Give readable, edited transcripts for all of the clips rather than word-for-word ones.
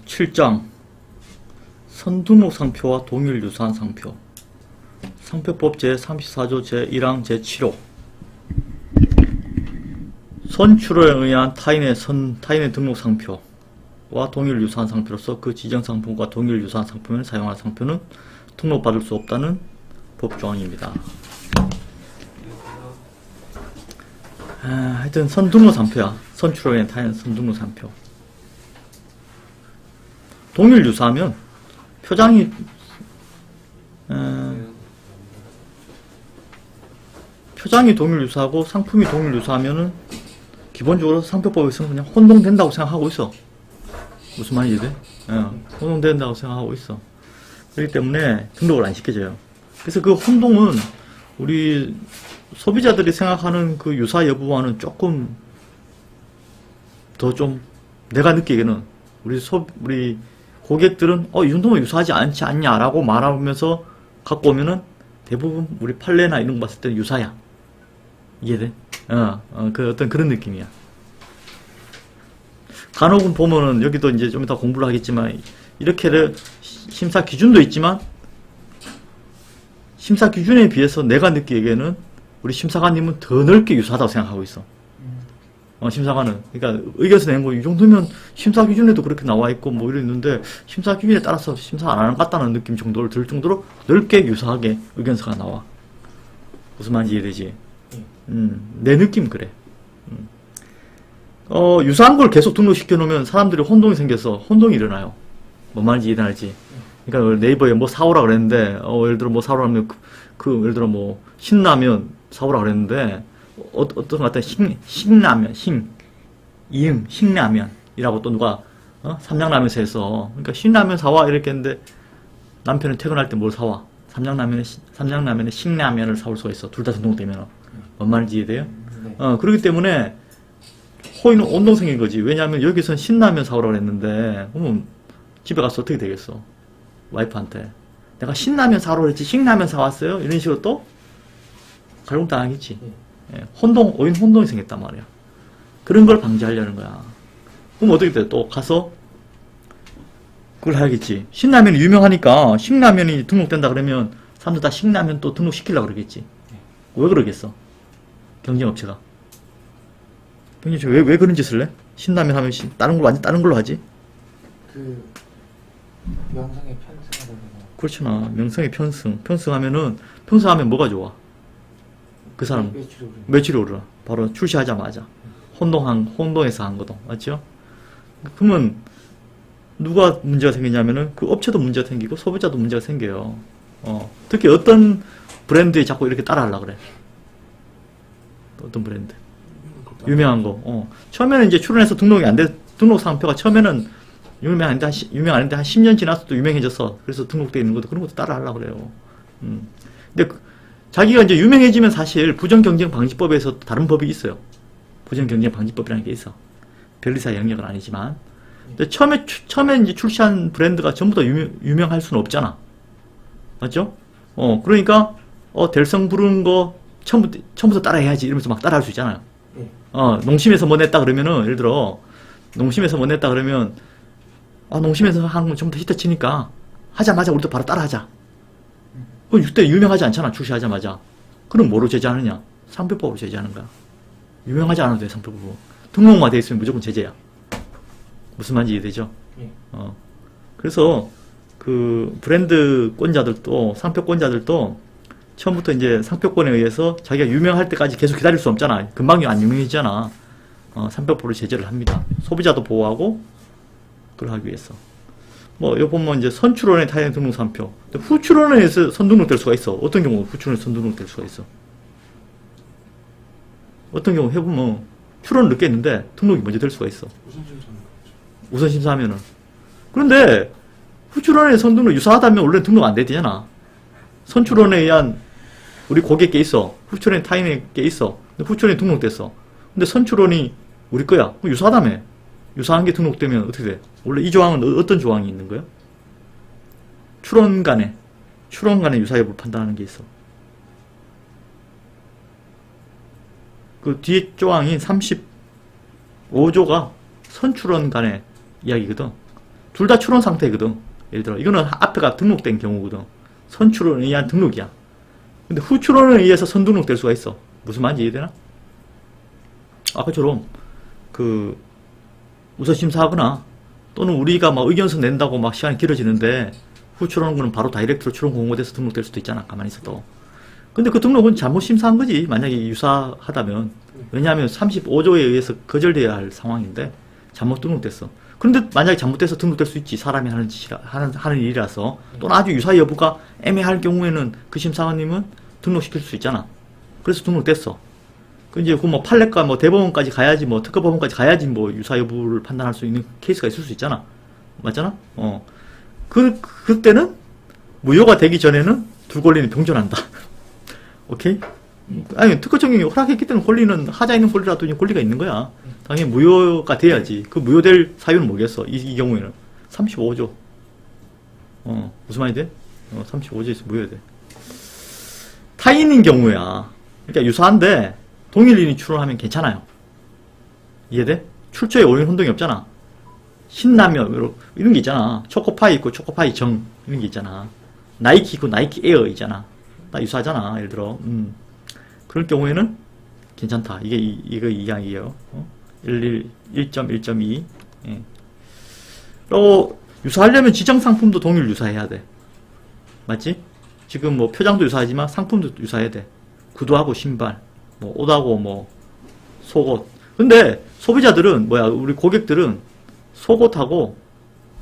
7장 선등록 상표와 동일 유사한 상표. 상표법 제34조 제1항 제7호. 선출원에 의한 타인의 등록 상표와 동일 유사한 상표로서 그 지정 상품과 동일 유사한 상품을 사용할 상표는 등록받을 수 없다는 법조항입니다. 하여튼 선등록 상표야. 선출원에 의한 타인의 선등록 상표. 동일 유사하면 표장이 동일 유사하고 상품이 동일 유사하면은 기본적으로 상표법에서는 그냥 혼동된다고 생각하고 있어. 무슨 말인지 돼? 혼동된다고 생각하고 있어. 그렇기 때문에 등록을 안 시켜줘요. 그래서 그 혼동은 우리 소비자들이 생각하는 그 유사 여부와는 조금 더 좀 내가 느끼기에는 우리 고객들은 이 정도면 유사하지 않지 않냐라고 말하면서 갖고 오면은 대부분 우리 판례나 이런 거 봤을 때는 유사야. 이해돼? 그 어떤 그런 느낌이야. 간혹은 보면은 여기도 이제 좀 이따 공부를 하겠지만 이렇게 심사 기준도 있지만 심사 기준에 비해서 내가 느끼기에는 우리 심사관님은 더 넓게 유사하다고 생각하고 있어. 심사관은. 그러니까 의견서 낸 거 이 정도면 심사 기준에도 그렇게 나와 있고 뭐 이랬는데 심사 기준에 따라서 심사 안 하는 것 같다는 느낌 정도를 들 정도로 넓게 유사하게 의견서가 나와. 무슨 말인지 이해되지? 내 느낌 그래. 유사한 걸 계속 등록시켜 놓으면 사람들이 혼동이 생겨서 혼동이 일어나요. 뭔 말인지 이해되지? 그러니까 네이버에 뭐 사오라 그랬는데 예를 들어 뭐 사오라 하면 예를 들어 뭐 신라면 사오라 그랬는데 어떤 것 같아. 신라면, 신라면이라고 또 누가, 삼양라면서 해서. 그러니까 신라면 사와, 이렇게 했는데, 남편은 퇴근할 때 뭘 사와? 삼양라면에 신라면을 사올 수가 있어. 둘 다 등록되면. 뭔 말인지 이해돼요? 그렇기 때문에, 호의는 온동 생긴 거지. 왜냐하면 여기선 신라면 사오라고 했는데, 그러면 집에 가서 어떻게 되겠어? 와이프한테. 내가 신라면 사오라고 했지, 신라면 사왔어요? 이런 식으로 또, 갈굼당하겠지. 오인 혼동이 생겼단 말이야. 그런 걸 방지하려는 거야. 그럼 어떻게 돼? 또 가서 그걸 해야겠지. 신라면이 유명하니까 신라면이 등록된다 그러면 사람들 다 신라면 또 등록시키려고 그러겠지. 왜 그러겠어? 경쟁업체가. 왜 그런 짓을 해? 신라면 하면 완전 다른 걸로 하지? 명성의 편승하다가. 그렇잖아. 명성의 편승. 편승하면 뭐가 좋아? 그 사람 매출이 오르라. 바로 출시하자마자 혼동해서 한 거도 맞죠? 그러면 누가 문제가 생기냐면은 그 업체도 문제가 생기고 소비자도 문제가 생겨요. 특히 어떤 브랜드에 자꾸 이렇게 따라하려고 그래. 어떤 브랜드 유명한 거. 처음에는 이제 출원해서 등록 상표가 처음에는 유명한데 한 10년 지나서 또 유명해졌어. 그래서 등록되어 있는 것도 그런 것도 따라하려고 그래요. 근데 자기가 이제 유명해지면 사실 부정경쟁방지법에서 다른 법이 있어요. 부정경쟁방지법이라는 게 있어. 변리사 영역은 아니지만. 근데 처음에 이제 출시한 브랜드가 전부 다 유명할 수는 없잖아. 맞죠? 그러니까, 될성 부르는 거 처음부터 따라해야지. 이러면서 막 따라할 수 있잖아요. 농심에서 뭐 냈다 그러면은, 예를 들어, 농심에서 뭐 냈다 그러면, 농심에서 하는 건 전부 다 히트 치니까, 하자마자 우리도 바로 따라하자. 그때 유명하지 않잖아, 출시하자마자. 그럼 뭐로 제재하느냐? 상표법으로 제재하는 거야. 유명하지 않아도 돼, 상표법으로. 등록만 돼 있으면 무조건 제재야. 무슨 말인지 이해되죠? 그래서, 브랜드권자들도, 상표권자들도, 처음부터 이제 상표권에 의해서 자기가 유명할 때까지 계속 기다릴 수 없잖아. 금방 안 유명해지잖아. 상표법으로 제재를 합니다. 소비자도 보호하고, 그걸 하기 위해서. 요 보면 이제 선출원의 타인 등록 상표. 후출원에서 선등록될 수가 있어. 어떤 경우 후출원에서 선등록될 수가 있어. 어떤 경우 해보면 출원을 늦게 했는데 등록이 먼저 될 수가 있어. 우선 심사하면은. 그런데 후출원의 선등록 유사하다면 원래 등록 안 되잖아. 선출원에 의한 우리 고객께 있어. 후출원의 타인에게 있어. 근데 후출원이 등록됐어. 근데 선출원이 우리 거야. 그럼 유사하다며. 유사한 게 등록되면 어떻게 돼? 원래 이 조항은 어떤 조항이 있는 거야? 출원 간의 유사 여부를 판단하는 게 있어. 그 뒤에 조항인 35조가 선출원 간의 이야기거든. 둘 다 출원 상태거든. 예를 들어 이거는 앞에가 등록된 경우거든. 선출원에 의한 등록이야. 근데 후출원에 의해서 선등록될 수가 있어. 무슨 말인지 이해되나? 아까처럼 그 우선심사하거나 또는 우리가 막 의견서 낸다고 막 시간이 길어지는데 후출원은 바로 다이렉트로 출원 공고돼서 등록될 수도 있잖아. 가만히 있어도. 근데 그 등록은 잘못 심사한 거지. 만약에 유사하다면. 왜냐하면 35조에 의해서 거절돼야 할 상황인데 잘못 등록됐어. 그런데 만약에 잘못돼서 등록될 수 있지. 사람이 하는 일이라서. 또는 아주 유사 여부가 애매할 경우에는 그 심사관님은 등록시킬 수 있잖아. 그래서 등록됐어. 그 이제 그 뭐 판례과 뭐 대법원까지 가야지 뭐 특허법원까지 가야지 뭐 유사 여부를 판단할 수 있는 케이스가 있을 수 있잖아. 맞잖아? 그때는 무효가 되기 전에는 두 권리는 병존한다. 오케이? 아니, 특허청이 허락했기 때문에 권리는 하자 있는 권리라도 권리가 있는 거야. 당연히 무효가 돼야지. 그 무효될 사유는 뭐겠어? 이 경우에는 35조. 무슨 말이 돼? 35조에서 무효돼. 타인인 경우야. 그러니까 유사한데 동일인이 출원하면 괜찮아요. 이해돼? 출처에 오인 혼동이 없잖아. 신라면 이런 게 있잖아. 초코파이 있고 초코파이 정 이런 게 있잖아. 나이키 있고 나이키 에어 있잖아. 다 유사하잖아. 예를 들어. 그럴 경우에는 괜찮다. 이거 이야기예요. 1.1.2. 예. 그리고 유사하려면 지정 상품도 동일 유사해야 돼. 맞지? 지금 뭐 표장도 유사하지만 상품도 유사해야 돼. 구두하고 신발, 뭐 옷하고 뭐 속옷. 근데 소비자들은 우리 고객들은 속옷하고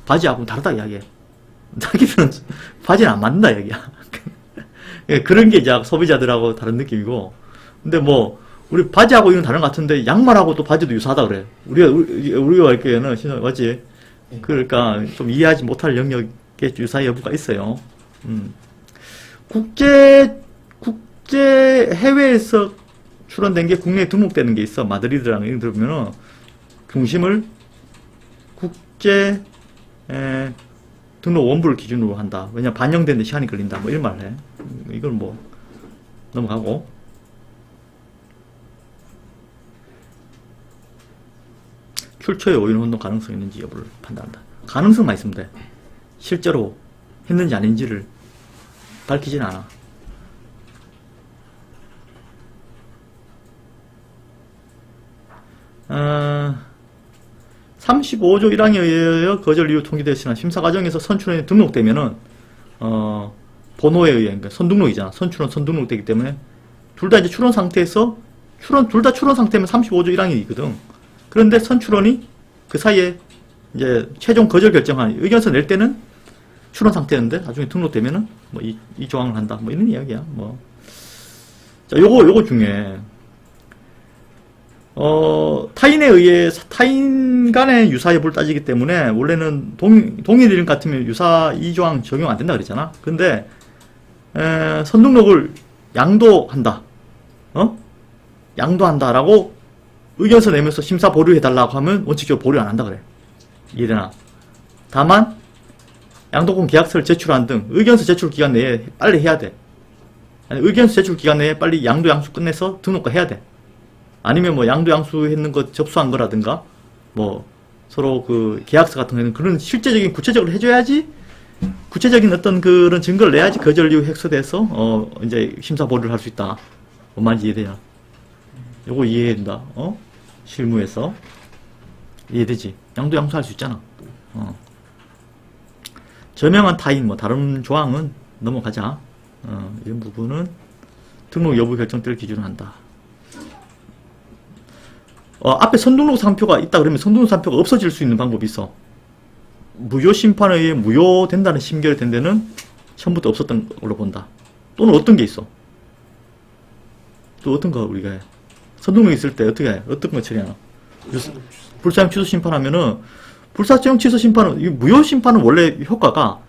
바지하고 다르다 이야기해. 자기들은 바지는 안 맞는다 이야기야. 그런 게 이제 소비자들하고 다른 느낌이고. 근데 뭐 우리 바지하고 이건 다른 것 같은데 양말하고 또 바지도 유사하다 그래. 우리가 할 때는 맞지? 그러니까 좀 이해하지 못할 영역의 유사 여부가 있어요. 국제 해외에서 출원된 게 국내에 등록되는 게 있어. 마드리드랑 이런 데 보면은 중심을 국제 등록 원부를 기준으로 한다. 왜냐 반영되는데 시간이 걸린다. 뭐 이런 말을 해. 이건 뭐 넘어가고. 출처에 오인 혼동 가능성이 있는지 여부를 판단한다. 가능성만 있으면 돼. 실제로 했는지 아닌지를 밝히진 않아. 35조 1항에 의하여 거절 이유 통지되었으나 심사 과정에서 선출원이 등록되면은 번호에 의해 그러니까 선등록이잖아. 선출원 선등록되기 때문에 둘 다 이제 출원 상태에서 둘 다 출원 상태면 35조 1항이거든. 그런데 선출원이 그 사이에 이제 최종 거절 결정한 의견서 낼 때는 출원 상태였는데 나중에 등록되면은 뭐 이 조항을 한다. 뭐 이런 이야기야. 뭐. 자, 요거 중에 타인에 의해 타인 간의 유사 여부를 따지기 때문에 원래는 동일 이름 같으면 유사 2조항 적용 안 된다 그랬잖아. 근데 선등록을 양도한다. 양도한다라고 의견서 내면서 심사 보류해달라고 하면 원칙적으로 보류 안 한다 그래. 이해되나? 다만 양도권 계약서를 제출한 등 의견서 제출 기간 내에 빨리 해야 돼. 아니, 의견서 제출 기간 내에 빨리 양도 양수 끝내서 등록과 해야 돼. 아니면 뭐 양도 양수 했는 거 접수한 거라든가 뭐 서로 그 계약서 같은 거는 그런 실제적인 구체적으로 해줘야지 구체적인 어떤 그런 증거를 내야지 거절 이유 해소돼서 이제 심사 보류를 할 수 있다. 뭔 말인지 이해되냐? 요거 이해해야 된다. 실무에서 이해되지? 양도 양수 할 수 있잖아. 저명한 타인 뭐 다른 조항은 넘어가자. 이런 부분은 등록 여부 결정 때를 기준으로 한다. 앞에 선등록 상표가 있다 그러면 선등록 상표가 없어질 수 있는 방법이 있어. 무효 심판에 의해 무효된다는 심결이 된 데는 처음부터 없었던 걸로 본다. 또는 어떤 게 있어? 또 어떤 거 우리가 해? 선등록 있을 때 어떻게 해? 어떤 거 처리하나? 불사용 취소 심판하면은 불사용 취소 심판은 이 무효 심판은 원래 효과가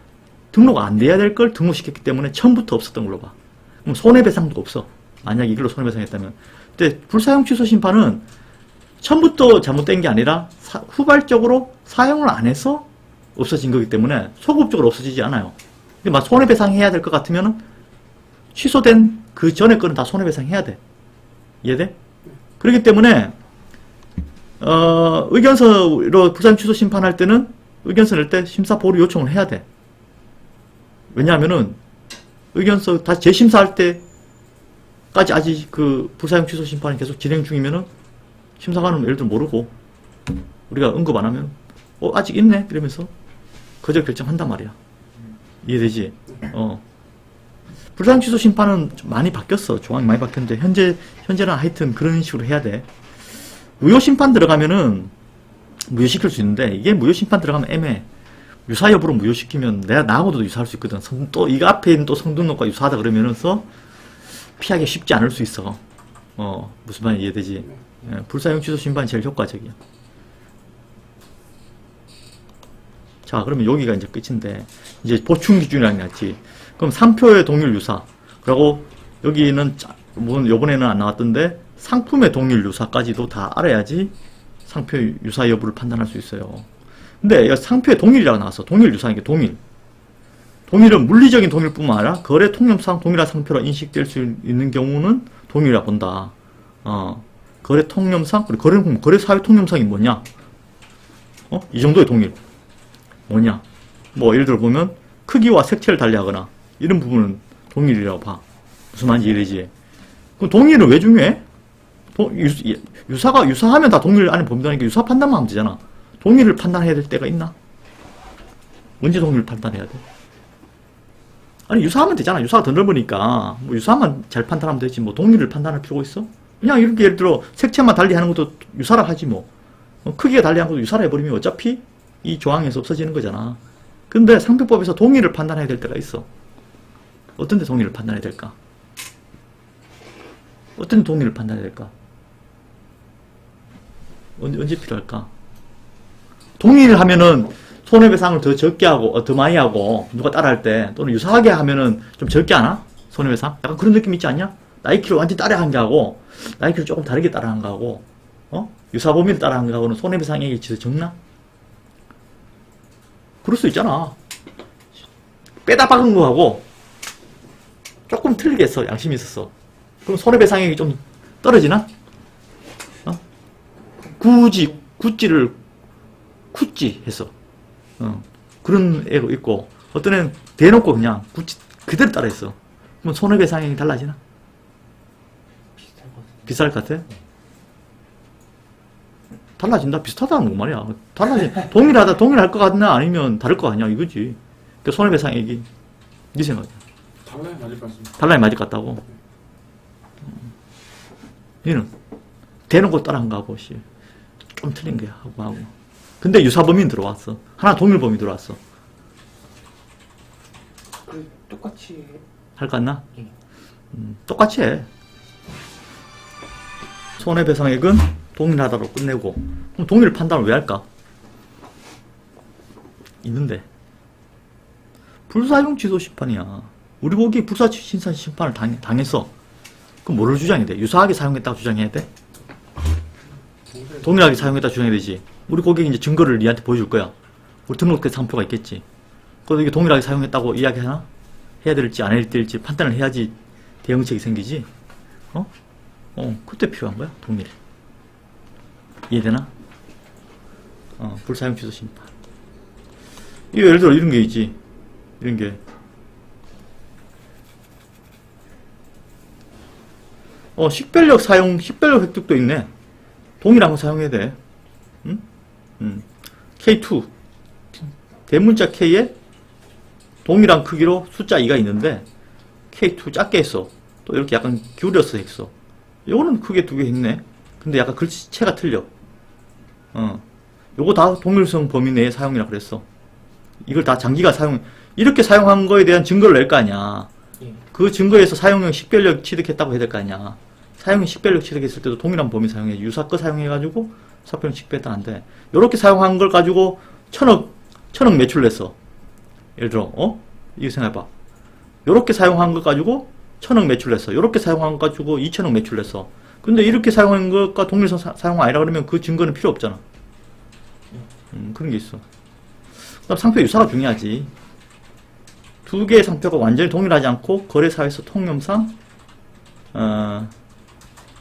등록 안 돼야 될 걸 등록시켰기 때문에 처음부터 없었던 걸로 봐. 그럼 손해배상도 없어. 만약 이걸로 손해배상했다면. 근데 불사용 취소 심판은 처음부터 잘못된 게 아니라 후발적으로 사용을 안 해서 없어진 거기 때문에 소급적으로 없어지지 않아요. 근데 막 손해배상해야 될 것 같으면은 취소된 그 전에 거는 다 손해배상해야 돼. 이해돼? 그렇기 때문에 의견서로 불사용 취소 심판할 때는 의견서 낼 때 심사 보류 요청을 해야 돼. 왜냐하면은 의견서 다시 재심사할 때까지 아직 그 불사용 취소 심판이 계속 진행 중이면은 심사관은 예를 들어 모르고 우리가 언급 안 하면 아직 있네 이러면서 거절 결정한단 말이야. 이해되지? 불사용 취소 심판은 좀 많이 바뀌었어. 조항이 많이 바뀌었는데 현재는 하여튼 그런 식으로 해야 돼. 무효 심판 들어가면은 무효시킬 수 있는데 이게 무효 심판 들어가면 애매해. 유사 여부로 무효시키면 나하고도 유사할 수 있거든. 또 이거 앞에 있는 또 성등록과 유사하다 그러면서 피하기 쉽지 않을 수 있어. 무슨 말인지 이해되지? 예, 불사용 취소 심판이 제일 효과적이야. 자, 그러면 여기가 이제 끝인데 이제 보충 기준이라는 게 있지. 그럼 상표의 동일 유사. 그리고 여기는 요번에는 안 나왔던데 상품의 동일 유사까지도 다 알아야지 상표 유사 여부를 판단할 수 있어요. 근데 상표의 동일이라고 나왔어. 동일 유사인 게 동일. 동일은 물리적인 동일뿐만 아니라 거래 통념상 동일한 상표로 인식될 수 있는 경우는 동일이라 본다. 거래 통념상, 거래 사회 통념상이 뭐냐? 이 정도의 동일. 뭐냐? 뭐 예를 들어 보면 크기와 색채를 달리하거나 이런 부분은 동일이라고 봐. 무슨 말인지 이해되지? 그럼 동일은 왜 중요해? 유사하면 다 동일 안에 범위다니까 유사 판단만 하면 되잖아. 동일을 판단해야 될 때가 있나? 언제 동일을 판단해야 돼? 아니 유사하면 되잖아. 유사가 더 넓으니까 뭐 유사만 잘 판단하면 되지 뭐 동일을 판단할 필요가 있어? 그냥 이렇게 예를 들어 색채만 달리하는 것도 유사라 하지 뭐. 크기가 달리하는 것도 유사라 해버리면 어차피 이 조항에서 없어지는 거잖아. 근데 상표법에서 동일을 판단해야 될 때가 있어. 어떤 데 동일을 판단해야 될까? 어떤 데 동일을 판단해야 될까? 언제 필요할까? 동일을 하면은 손해배상을 더 적게 하고 더 많이 하고 누가 따라할 때 또는 유사하게 하면은 좀 적게 하나? 손해배상? 약간 그런 느낌 있지 않냐? 나이키를 완전히 따라한 게 하고 나이키를 조금 다르게 따라한 거 하고 유사 범위를 따라한 거 하고는 손해배상액이 진짜 적나? 그럴 수 있잖아. 빼다 박은 거 하고 조금 틀리게 했어. 양심이 있었어. 그럼 손해배상액이 좀 떨어지나? 구찌를 쿠찌 했어. 그런 애가 있고, 어떤 애는 대놓고 그냥 구찌 그대로 따라 했어. 그럼 손해배상액이 달라지나? 비쌀 것 같아? 달라진다? 비슷하다는 거 말이야. 동일할 것 같나? 아니면 다를 것 같냐? 이거지. 그 손해배상액이. 네 생각이야. 달라야 맞을 것 같습니다. 달라야 맞을 것 같다고? 얘는 대놓고 따라한 거 하고, 좀 틀린 게 하고. 근데 유사범위는 들어왔어. 하나 동일범위 들어왔어. 똑같이 할 것 같나? 똑같이 해. 손해배상액은 동일하다로 끝내고. 그럼 동일 판단을 왜 할까? 있는데. 불사용 취소 심판이야. 우리 보기 불사신산 심판을 당했어. 그럼 뭐를 주장해야 돼? 유사하게 사용했다고 주장해야 돼? 동일하게 사용했다고 주장해야 되지. 우리 고객이 이제 증거를 니한테 보여줄 거야. 우리 등록된 상표가 있겠지. 그래서 이게 동일하게 사용했다고 이야기하나? 해야 될지 안 해야 될지 판단을 해야지 대응책이 생기지. 그때 필요한 거야, 동일. 이해되나? 불사용 취소 심판. 이거 예를 들어 이런 게 있지. 이런 게. 식별력 획득도 있네. 동일한 거 사용해야 돼. 응? K2. 대문자 K에 동일한 크기로 숫자 2가 있는데, K2 작게 했어. 또 이렇게 약간 기울여서 했어. 요거는 크게 두 개 했네. 근데 약간 글씨체가 틀려. 요거 다 동일성 범위 내에 사용이라 그랬어. 이걸 다 장기가 이렇게 사용한 거에 대한 증거를 낼 거 아니야. 그 증거에서 사용형 식별력 취득했다고 해야 될 거 아니야. 사용형 식별력 취득했을 때도 동일한 범위 사용해. 유사 거 사용해가지고 사표형 식별했다는데, 요렇게 사용한 걸 가지고 천억 매출 냈어. 예를 들어, 이거 생각해봐. 요렇게 사용한 걸 가지고 1000억 매출 냈어. 요렇게 사용한 거 가지고 2000억 매출 냈어. 근데 이렇게 사용한 것과 동일성 사용 아니라 그러면 그 증거는 필요 없잖아. 그런 게 있어. 그 다음 상표 유사가 중요하지. 두 개의 상표가 완전히 동일하지 않고 거래사에서 통념상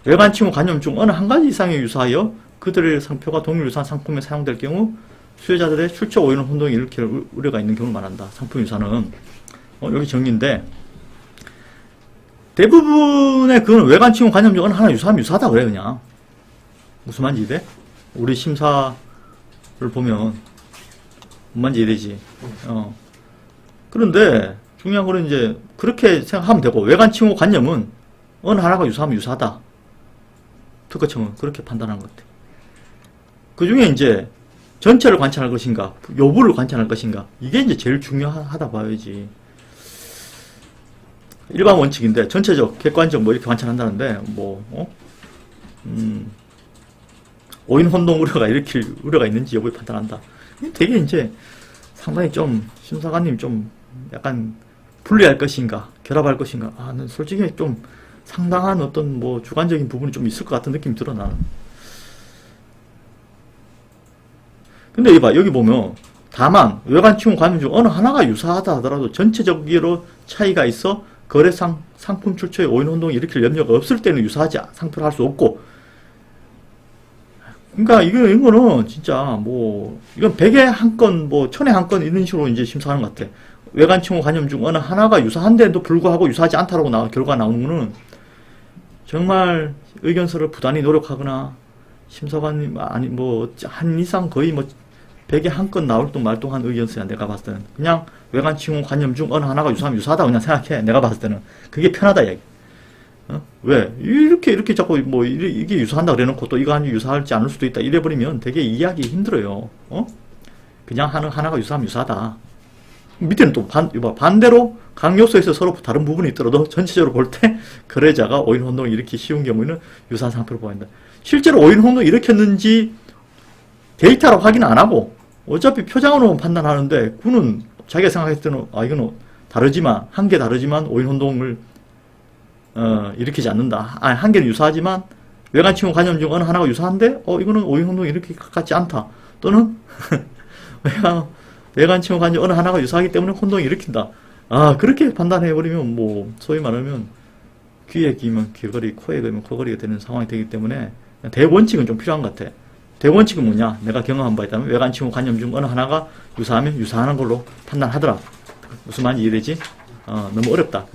외관 칭호 관념 중 어느 한 가지 이상의 유사하여 그들의 상표가 동일 유사한 상품에 사용될 경우 수요자들의 출처 오인은 혼동이 일으킬 우려가 있는 경우를 말한다. 상품 유사는 여기 정리인데 대부분의 그건 외관 칭호 관념적은 하나 유사하면 유사하다 그래 그냥. 무슨 말인지 이해돼? 우리 심사를 보면 뭔 말인지 이해되지? 그런데 중요한 거는 이제 그렇게 생각하면 되고 외관 칭호 관념은 어느 하나가 유사하면 유사하다. 특허청은 그렇게 판단하는 것 같아. 그 중에 이제 전체를 관찰할 것인가, 여부를 관찰할 것인가, 이게 이제 제일 중요하다 봐야지. 일반 원칙인데, 전체적, 객관적 뭐 이렇게 관찰한다는데, 오인 혼동 우려가 일으킬 우려가 있는지 여부를 판단한다. 되게 이제 상당히 좀, 심사관님 좀 약간 분리할 것인가, 결합할 것인가, 난 솔직히 좀 상당한 어떤 뭐 주관적인 부분이 좀 있을 것 같은 느낌이 들어, 나는. 근데 이봐, 여기 보면, 다만, 외관 칭호 관념 중 어느 하나가 유사하다 하더라도 전체적으로 차이가 있어 거래상, 상품 출처에 오인 혼동이 일으킬 염려가 없을 때는 유사하지 상표를 할 수 없고, 그러니까 이거는 진짜 이건 100에 한 건, 1000에 한 건 이런 식으로 이제 심사하는 것 같아. 외관 칭호 관념 중 어느 하나가 유사한데도 불구하고 유사하지 않다라고 결과가 나오는 거는 정말 의견서를 부단히 노력하거나 심사관님, 한 이상 거의 100에 한 건 나올 동 말 동안 의견서야, 내가 봤을 때는. 그냥 외관 칭호 관념 중 어느 하나가 유사하면 유사하다 그냥 생각해. 내가 봤을 때는. 그게 편하다, 이야기. 왜? 이렇게 자꾸 이게 유사한다 그래 놓고 또 이거 아니 유사할지 않을 수도 있다. 이래버리면 되게 이해하기 힘들어요. 그냥 하나가 유사하면 유사하다. 밑에는 또 반대로 각 요소에서 서로 다른 부분이 있더라도 전체적으로 볼 때 거래자가 오인 혼동을 일으키기 쉬운 경우에는 유사한 상표를 보인다. 실제로 오인 혼동을 일으켰는지 데이터로 확인 안 하고 어차피 표장으로만 판단하는데 그는 자기가 생각했을 때는 이거는 다르지만 한 개 다르지만 오인 혼동을 일으키지 않는다. 한 개는 유사하지만 외관 칭호 관념 중 어느 하나가 유사한데 이거는 오인 혼동이 일으키기 같지 않다. 또는 외관 칭호 관념 어느 하나가 유사하기 때문에 혼동이 일으킨다. 그렇게 판단해버리면 소위 말하면 귀에 끼면 귀걸이, 코에 끼면 코걸이가 되는 상황이 되기 때문에 대원칙은 좀 필요한 것 같아. 대원칙은 뭐냐? 내가 경험한 바 있다면 외관 칭호 관념 중 어느 하나가 유사하면 유사하는 걸로 판단하더라. 무슨 말인지 이해되지? 너무 어렵다.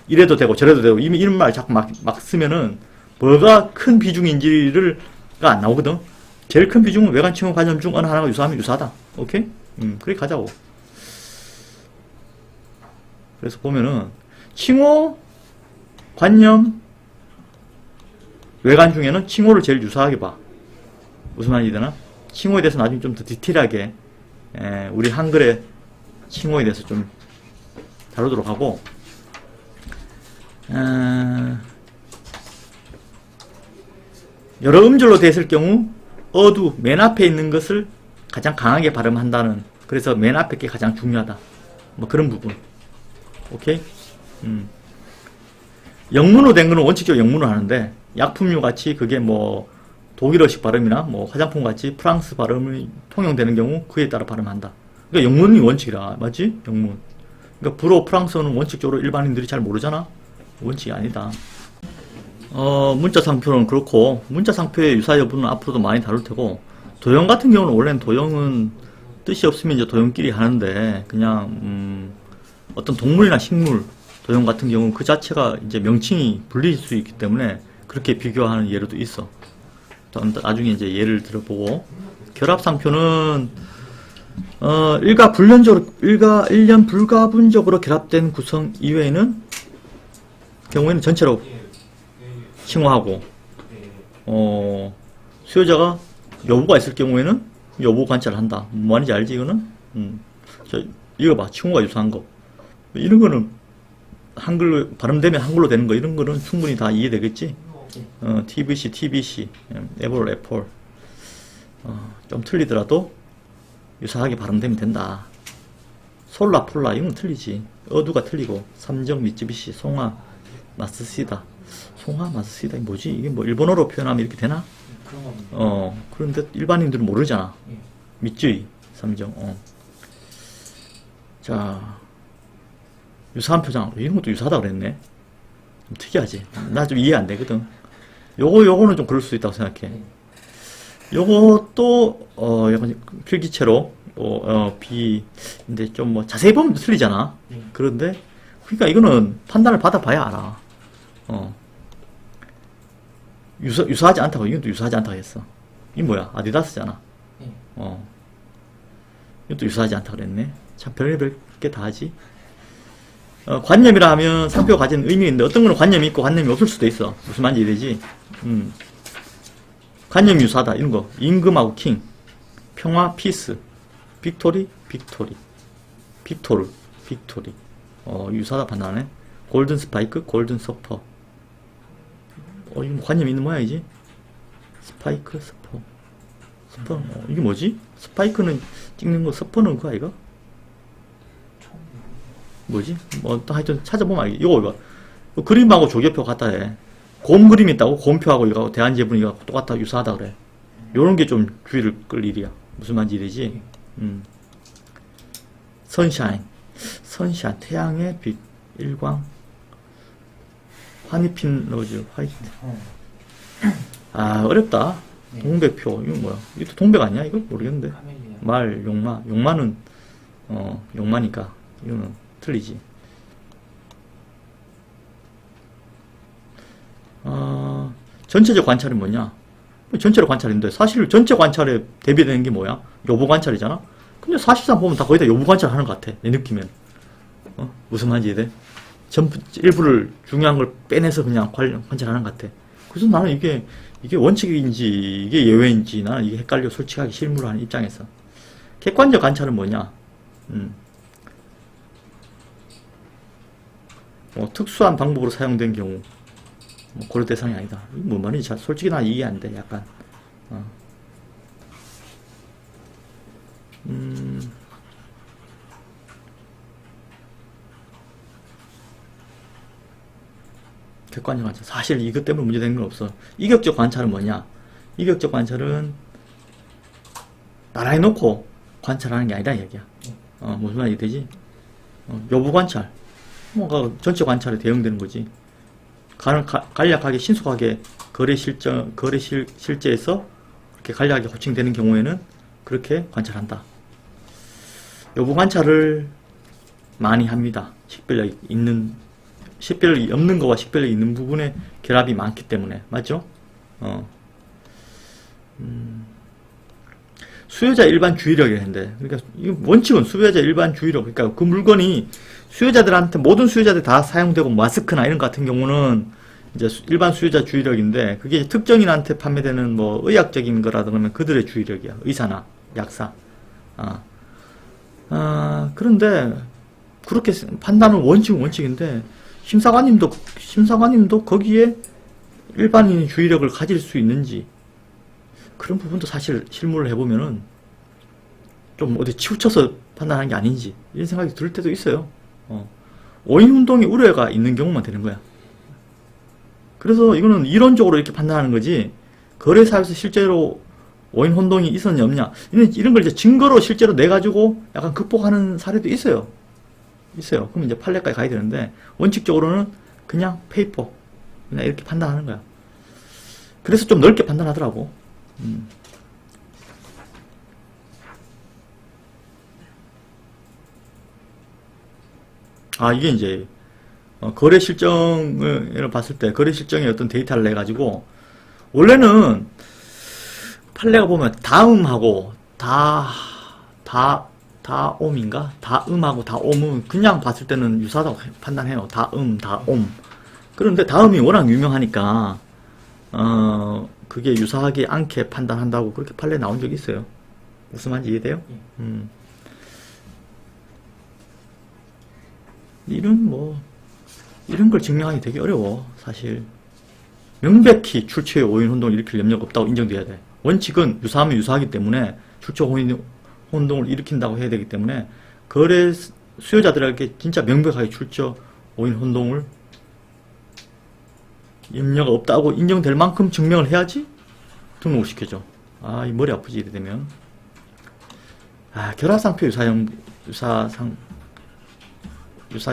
이래도 되고 저래도 되고 이미 이런 말 자꾸 막 쓰면은 뭐가 큰 비중인지가 안 나오거든. 제일 큰 비중은 외관 칭호 관념 중 어느 하나가 유사하면 유사하다. 오케이? 그렇게 가자고. 그래서 보면은 칭호 관념 외관 중에는 칭호를 제일 유사하게 봐. 무슨 말인지 되나? 칭호에 대해서 나중에 좀 더 디테일하게 우리 한글의 칭호에 대해서 좀 다루도록 하고, 여러 음절로 되어 있을 경우 어두 맨 앞에 있는 것을 가장 강하게 발음한다는, 그래서 맨 앞에 게 가장 중요하다. 그런 부분. 오케이? 영문으로 된 거는 원칙적으로 영문으로 하는데 약품류 같이 그게 독일어식 발음이나 화장품 같이 프랑스 발음이 통용되는 경우 그에 따라 발음한다. 그러니까 영문이 원칙이라. 맞지? 영문. 그러니까 불어 프랑스어는 원칙적으로 일반인들이 잘 모르잖아? 원칙이 아니다. 문자 상표는 그렇고, 문자 상표의 유사 여부는 앞으로도 많이 다룰 테고, 도형 같은 경우는 원래는 도형은 뜻이 없으면 이제 도형끼리 하는데, 그냥, 어떤 동물이나 식물, 도형 같은 경우는 그 자체가 이제 명칭이 불릴 수 있기 때문에 그렇게 비교하는 예로도 있어. 나중에 이제 예를 들어보고, 결합 상표는 일가 일련 불가분적으로 결합된 구성 이외에는 경우에는 전체로 칭호하고, 수요자가 여부가 있을 경우에는 여부 관찰을 한다. 뭐 하는지 알지, 이거는? 이거 봐. 칭호가 유사한 거. 이런 거는 한글로, 발음되면 한글로 되는 거, 이런 거는 충분히 다 이해되겠지? TVC, TBC, 애플. 좀 틀리더라도 유사하게 발음되면 된다. 솔라, 폴라, 이건 틀리지. 어두가 틀리고, 삼정, 미쯔비시, 송하, 마스시다. 송하, 마스시다. 이게 뭐지? 이게 일본어로 표현하면 이렇게 되나? 그런데 일반인들은 모르잖아. 미쯔이, 삼정, 자, 유사한 표장. 이런 것도 유사하다 그랬네. 좀 특이하지? 나 좀 이해 안 되거든. 요거는 좀 그럴 수 있다고 생각해. 요것도 약간 필기체로 B인데 좀 뭐 자세히 보면 틀리잖아. 그런데 그러니까 이거는 판단을 받아봐야 알아. 유사하지 않다고. 이것도 유사하지 않다고 했어. 이 뭐야? 아디다스잖아. 이것도 유사하지 않다고 그랬네. 참 별의별 게 다 하지. 관념이라 하면 상표가 가진 의미가 있는데 어떤 거는 관념이 있고 관념이 없을 수도 있어. 무슨 말인지 이해되지? 관념이 유사하다. 이런 거. 임금하고 킹. 평화, 피스. 빅토리, 빅토리. 빅토르, 빅토리. 유사하다 판단하네. 골든 스파이크, 골든 서퍼. 이거 관념이 있는 모양이지? 스파이크, 서퍼. 서퍼, 이게 뭐지? 스파이크는 찍는 거, 서퍼는 그거 아이가? 뭐지? 하여튼 찾아보면 알겠지. 이거 그림하고 조개표 같다 해. 곰 그림 있다고? 곰표하고 이거 대한제분 이거 똑같다, 유사하다 그래. 요런 게 좀 주의를 끌 일이야. 무슨 말인지 되지? 선샤인. 선샤인. 태양의 빛. 일광. 화니핀 로즈. 화이트. 어렵다. 동백표. 이거 뭐야? 이것도 동백 아니야? 이거 모르겠는데. 말, 용마. 용마는, 용마니까. 이거는 틀리지. 전체적 관찰은 뭐냐? 전체적 관찰인데, 사실 전체 관찰에 대비되는 게 뭐야? 요보 관찰이잖아? 근데 사실상 보면 다 거의 다 요보 관찰 하는 것 같아. 내 느낌엔. 무슨 말인지 이해돼? 전부, 일부를, 중요한 걸 빼내서 그냥 관찰하는 것 같아. 그래서 나는 이게 원칙인지, 이게 예외인지, 나는 이게 헷갈려. 솔직하게 실무를 하는 입장에서. 객관적 관찰은 뭐냐? 특수한 방법으로 사용된 경우. 고려 대상이 아니다. 이게 뭔 말인지 솔직히 난 이해 안 돼, 약간. 객관적 관찰. 사실 이것 때문에 문제되는 건 없어. 이격적 관찰은 뭐냐? 이격적 관찰은 나란히 놓고 관찰하는 게 아니다, 이 얘기야. 무슨 말이 되지? 여부 관찰. 뭔가 전체 관찰에 대응되는 거지. 간략하게 신속하게 거래 실제에서 그렇게 간략하게 호칭되는 경우에는 그렇게 관찰한다. 여부 관찰을 많이 합니다. 식별력이 없는 거와 식별력이 있는 부분에 결합이 많기 때문에. 맞죠? 수요자 일반 주의력이 했는데, 그러니까 이 원칙은 수요자 일반 주의력. 그러니까 그 물건이 수요자들한테, 모든 수요자들 다 사용되고, 마스크나 이런 것 같은 경우는 이제 일반 수요자 주의력인데, 그게 특정인한테 판매되는 뭐 의학적인 거라든가 그들의 주의력이야. 의사나 약사. 그런데 그렇게 판단은 원칙인데, 심사관님도 거기에 일반인의 주의력을 가질 수 있는지, 그런 부분도 사실 실무를 해보면은 좀 어디 치우쳐서 판단하는 게 아닌지 이런 생각이 들 때도 있어요. 오인운동에 우려가 있는 경우만 되는 거야. 그래서 이거는 이론적으로 이렇게 판단하는 거지, 거래사에서 실제로 오인운동이 있었냐 없냐 이런 걸 이제 증거로 실제로 내가지고 약간 극복하는 사례도 있어요. 그럼 이제 판례까지 가야 되는데, 원칙적으로는 그냥 페이퍼 그냥 이렇게 판단하는 거야. 그래서 좀 넓게 판단하더라고. 이게 이제 거래 실정을 봤을 때 거래 실정의 어떤 데이터를 내 가지고, 원래는 판례가 보면 다음하고 다옴인가? 다음하고 다옴은 그냥 봤을 때는 유사하다고 판단해요. 다옴. 그런데 다음이 워낙 유명하니까 그게 유사하지 않게 판단한다고 그렇게 판례 나온 적이 있어요. 무슨 말인지 이해돼요? 이런 걸 증명하기 되게 어려워, 사실. 명백히 출처의 오인운동을 일으킬 염려가 없다고 인정돼야 돼. 원칙은 유사하면 유사하기 때문에 출처 오인운동을 일으킨다고 해야 되기 때문에, 거래 수요자들에게 진짜 명백하게 출처 오인운동을 염려가 없다고 인정될 만큼 증명을 해야지 등록을 시켜줘. 이 머리 아프지, 이래 되면. 결합상표 유사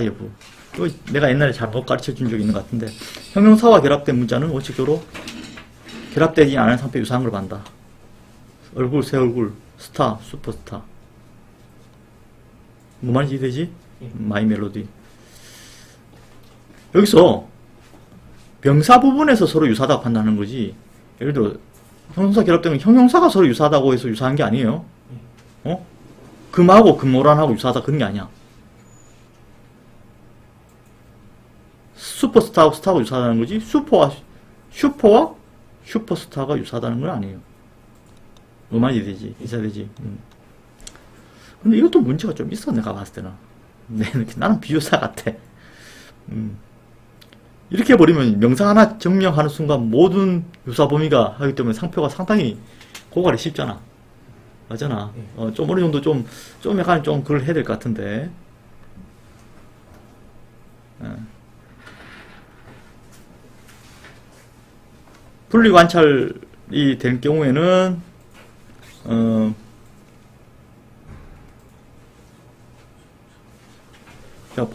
여부. 이거 내가 옛날에 잘못 가르쳐 준 적이 있는 것 같은데, 형용사와 결합된 문자는 원칙적으로 결합되지 않은 상표 유사한 걸 반다. 얼굴, 새 얼굴, 스타, 슈퍼스타. 뭐 말인지 되지? 마이 멜로디. 여기서 명사 부분에서 서로 유사하다고 판단하는 거지. 예를 들어 형용사 결합되면 형용사가 서로 유사하다고 해서 유사한 게 아니에요. 어? 금하고 금오란하고 유사하다 그런 게 아니야. 슈퍼스타하고 스타하고 유사하다는 거지. 슈퍼와 슈퍼스타가 유사하다는 건 아니에요. 음악이 되지, 이사되지. 근데 이것도 문제가 좀 있어, 내가 봤을 때는. 나는 비유사 같아. 이렇게 해버리면 명사 하나 증명하는 순간 모든 유사 범위가 하기 때문에 상표가 상당히 고갈이 쉽잖아. 맞잖아. 좀 어느 정도 좀 약간 좀 그걸 해야 될 것 같은데. 분리 관찰이 될 경우에는 자,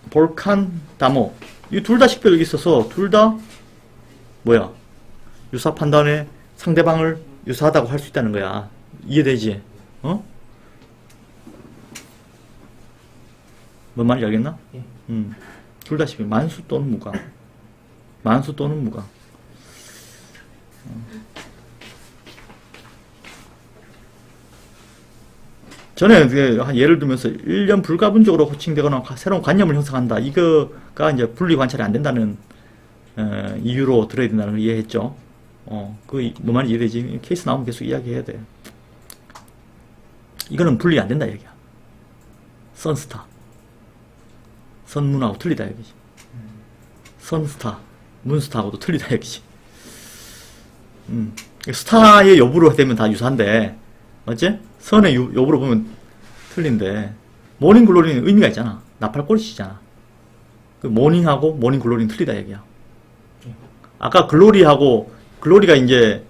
볼칸, 다모. 이 둘 다 식별력이 있어서 둘 다 뭐야? 유사 판단에 상대방을 유사하다고 할 수 있다는 거야. 이해되지? 어? 뭔 말인지 알겠나? 예. 둘 다 식별. 만수 또는 무가. 만수 또는 무가. 전에 한 예를 들면서 1년 불가분적으로 호칭되거나 새로운 관념을 형성한다. 이거가 이제 분리 관찰이 안 된다는 이유로 들어야 된다는 걸 이해했죠. 그 뭐 말인지 이해되지? 케이스 나오면 계속 이야기해야 돼. 이거는 분리 안 된다 얘기야. 선스타, 선문하고 틀리다 얘기지. 선스타, 문스타하고도 틀리다 얘기지. 스타의 여부로 되면 다 유사한데, 맞지? 선의 여부로 보면 틀린데, 모닝글로리는 의미가 있잖아. 나팔꼬리시잖아. 그 모닝하고 모닝글로리는 틀리다 얘기야. 아까 글로리가 이제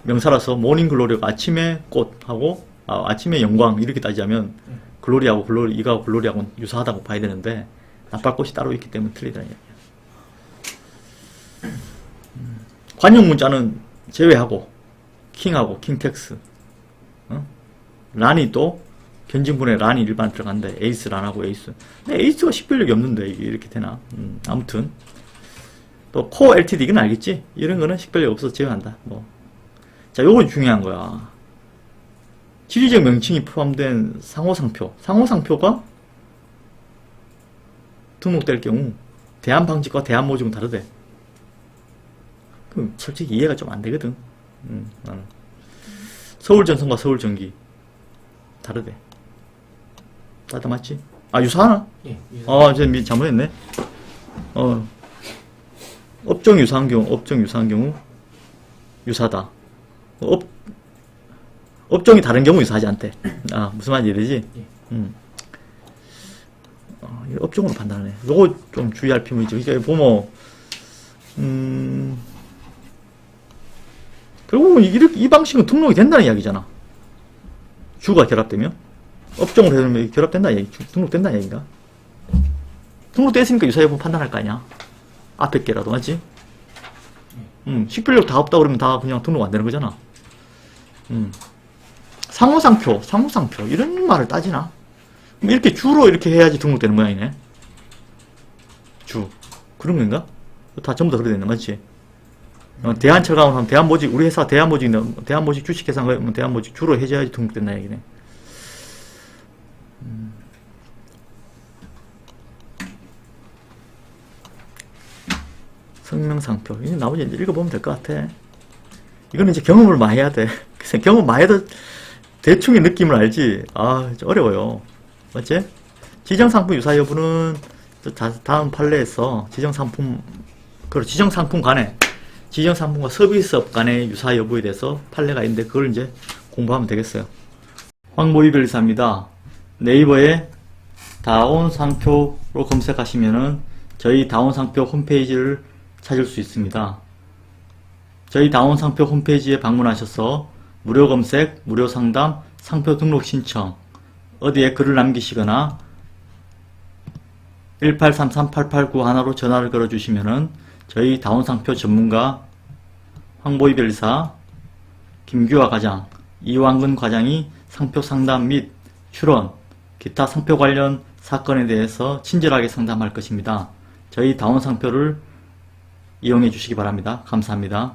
명사라서 모닝글로리가 아침의 꽃하고 아침의 영광 이렇게 따지자면 이가 글로리하고는 유사하다고 봐야 되는데 나팔꽃이 따로 있기 때문에 틀리다 얘기야. 관용 문자는 제외하고 킹하고 킹텍스, 란이 또 견진분에 란이 일반 들어간대. 에이스 란하고 에이스. 근데 에이스가 식별력이 없는데 이게 이렇게 되나? 아무튼 또 코 LTD 이건 알겠지? 이런 거는 식별력 없어서 제외한다. 뭐. 자, 요거 중요한 거야. 지리적 명칭이 포함된 상호상표. 상호상표가 등록될 경우 대한방직과 대한모직은 다르대. 그럼 솔직히 이해가 좀 안 되거든. 나는. 서울전선과 서울전기 다르대. 다들 맞지? 아, 유사하나? 예. 제가 잘못했네. 업종 유사한 경우 유사하다. 업종이 다른 경우 유사하지 않대. 무슨 말인지 이해되지? 예. 업종으로 판단하네. 요거 좀 주의할 필요가 있죠. 이게 보면 결국은 이 방식은 등록이 된다는 이야기잖아. 주가 결합되면 업종으로 해놓으면 결합된다는 얘기, 등록된다는 얘기인가? 등록됐으니까 유사여부 판단할 거 아니야. 앞에 게라도 맞지? 식별력 다 없다 그러면 다 그냥 등록 안 되는 거잖아. 상호상표 이런 말을 따지나? 이렇게 주로 이렇게 해야지 등록되는 모양이네. 주 그런 건가? 다 전부 다 그래 되는 맞지? 대한철강을 하면 대한모직, 우리 회사 대한모직 주식회사 가면 대한모직 주로 해줘야지 등록된다 얘기네. 성명상표. 이제 나머지 이제 읽어보면 될 것 같아. 이거는 이제 경험을 많이 해야 돼. 그래서 경험 많이 해도 대충의 느낌을 알지. 어려워요. 맞지? 지정상품 유사 여부는 다음 판례에서 지정상품과 서비스업 간의 유사 여부에 대해서 판례가 있는데 그걸 이제 공부하면 되겠어요. 황보희 변리사입니다. 네이버에 다운상표로 검색하시면은 저희 다운상표 홈페이지를 찾을 수 있습니다. 저희 다운상표 홈페이지에 방문하셔서 무료 검색, 무료 상담, 상표 등록 신청 어디에 글을 남기시거나 1833-8891로 전화를 걸어주시면은 저희 다운상표 전문가 황보희 변리사 김규화 과장 이완근 과장이 상표 상담 및 출원, 기타 상표 관련 사건에 대해서 친절하게 상담할 것입니다. 저희 다운 상표를 이용해 주시기 바랍니다. 감사합니다.